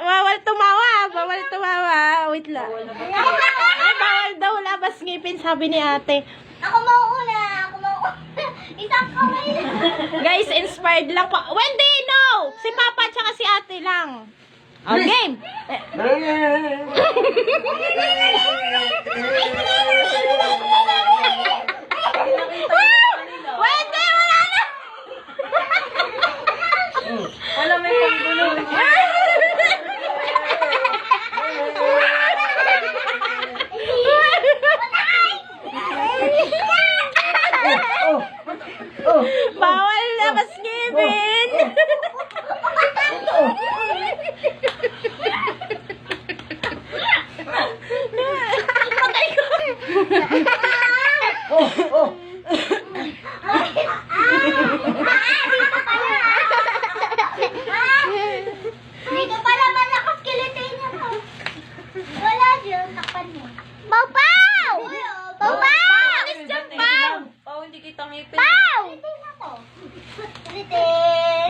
Bawal tumawa. Bawal tumawa. Wait lang. Ay, bawal daw labas ngipin, sabi ni ate. Ako mauuna. Isang kamay. Guys, inspired lang po. Wendy, no! Si Papa at si ate lang. Oh, game! Wendy, wala na! Wala may panggulo. Bawal labas ngipin! Dito pala malakas kilitin niya po. Wala dyan, takpan mo. Pau! Pau! Alis dyan, Pau! Pau, hindi kita ngipin. Pau! Kilitin ako. Kilitin.